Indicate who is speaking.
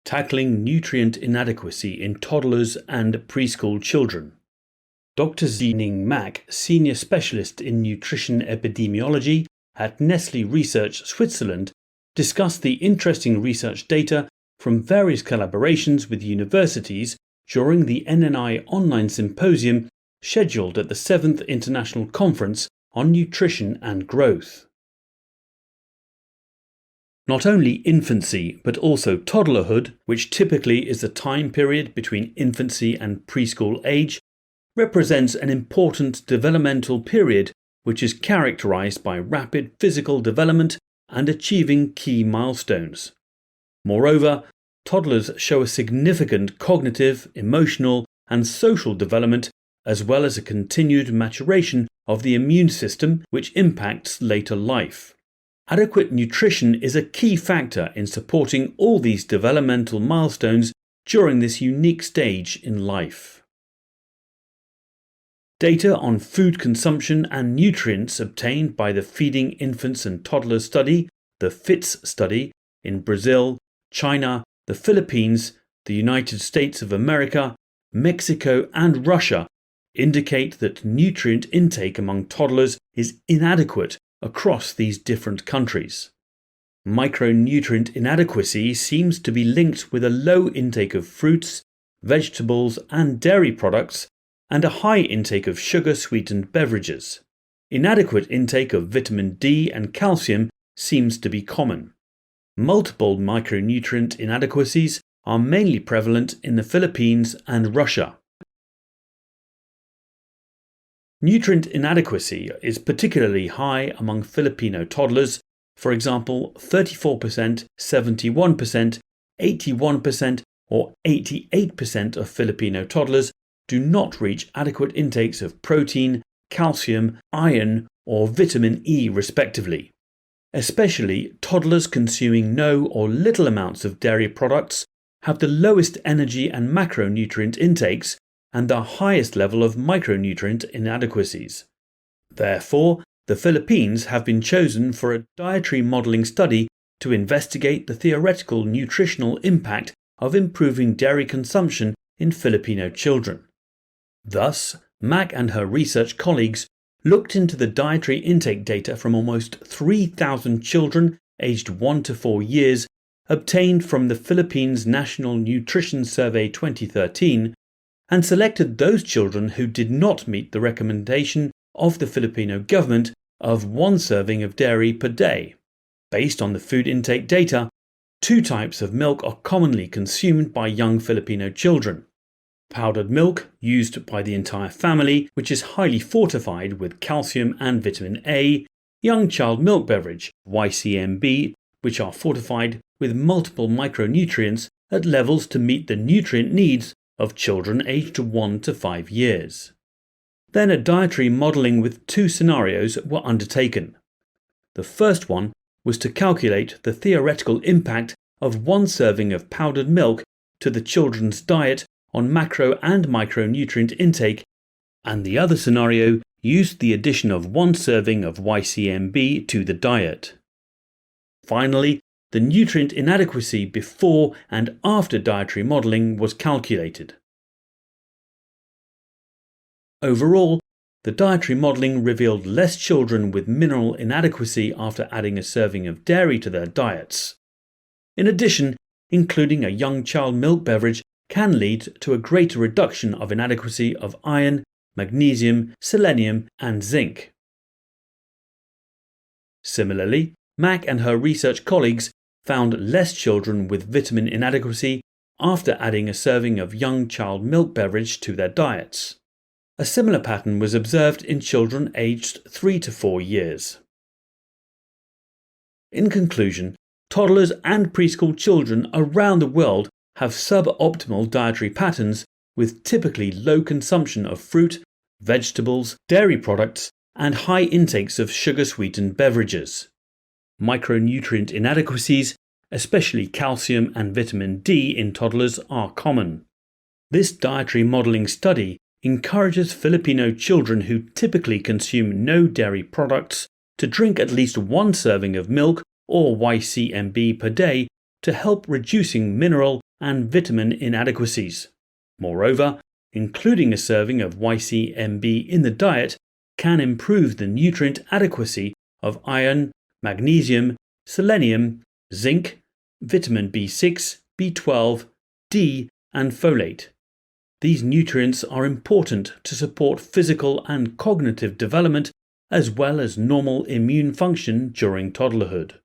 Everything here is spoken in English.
Speaker 1: Tackling Nutrient Inadequacy in Toddlers and Preschool Children. Dr. Zining Mak, Senior Specialist in Nutrition Epidemiology at Nestlé Research Switzerland, discussed the interesting research data from various collaborations with universities during the NNI online symposium scheduled at the 7th International Conference on Nutrition and Growth. Not only infancy, but also toddlerhood, which typically is the time period between infancy and preschool age, represents an important developmental period which is characterized by rapid physical development and achieving key milestones. Moreover, toddlers show a significant cognitive, emotional, and social development, as well as a continued maturation of the immune system, which impacts later life. Adequate nutrition is a key factor in supporting all these developmental milestones during this unique stage in life. Data on food consumption and nutrients obtained by the Feeding Infants and Toddlers study, the FITS study, in Brazil, China, the Philippines, the United States of America, Mexico, and Russia indicate that nutrient intake among toddlers is inadequate across these different countries. Micronutrient inadequacy seems to be linked with a low intake of fruits, vegetables, and dairy products, and a high intake of sugar-sweetened beverages. Inadequate intake of vitamin D and calcium seems to be common. Multiple micronutrient inadequacies are mainly prevalent in the Philippines and Russia. Nutrient inadequacy is particularly high among Filipino toddlers, for example 34%, 71%, 81% or 88% of Filipino toddlers do not reach adequate intakes of protein, calcium, iron or vitamin E respectively. Especially toddlers consuming no or little amounts of dairy products have the lowest energy and macronutrient intakes and the highest level of micronutrient inadequacies. Therefore, the Philippines have been chosen for a dietary modelling study to investigate the theoretical nutritional impact of improving dairy consumption in Filipino children. Thus, Mak and her research colleagues looked into the dietary intake data from almost 3,000 children aged 1 to 4 years obtained from the Philippines National Nutrition Survey 2013 and selected those children who did not meet the recommendation of the Filipino government of 1 serving of dairy per day. Based on the food intake data, 2 types of milk are commonly consumed by young Filipino children. Powdered milk, used by the entire family, which is highly fortified with calcium and vitamin A, young child milk beverage, YCMB, which are fortified with multiple micronutrients at levels to meet the nutrient needs of children aged 1 to 5 years. Then a dietary modelling with 2 scenarios were undertaken. The first one was to calculate the theoretical impact of 1 serving of powdered milk to the children's diet on macro and micronutrient intake, and the other scenario used the addition of 1 serving of YCMB to the diet. Finally, the nutrient inadequacy before and after dietary modelling was calculated. Overall, the dietary modelling revealed less children with mineral inadequacy after adding a serving of dairy to their diets. In addition, including a young child milk beverage can lead to a greater reduction of inadequacy of iron, magnesium, selenium, and zinc. Similarly, Mak and her research colleagues found less children with vitamin inadequacy after adding a serving of young child milk beverage to their diets. A similar pattern was observed in children aged 3 to 4 years. In conclusion, toddlers and preschool children around the world have suboptimal dietary patterns with typically low consumption of fruit, vegetables, dairy products, and high intakes of sugar-sweetened beverages. Micronutrient inadequacies, especially calcium and vitamin D in toddlers, are common. This dietary modelling study encourages Filipino children who typically consume no dairy products to drink at least 1 serving of milk or YCMB per day to help reducing mineral and vitamin inadequacies. Moreover, including a serving of YCMB in the diet can improve the nutrient adequacy of iron, magnesium, selenium, zinc, vitamin B6, B12, D, and folate. These nutrients are important to support physical and cognitive development as well as normal immune function during toddlerhood.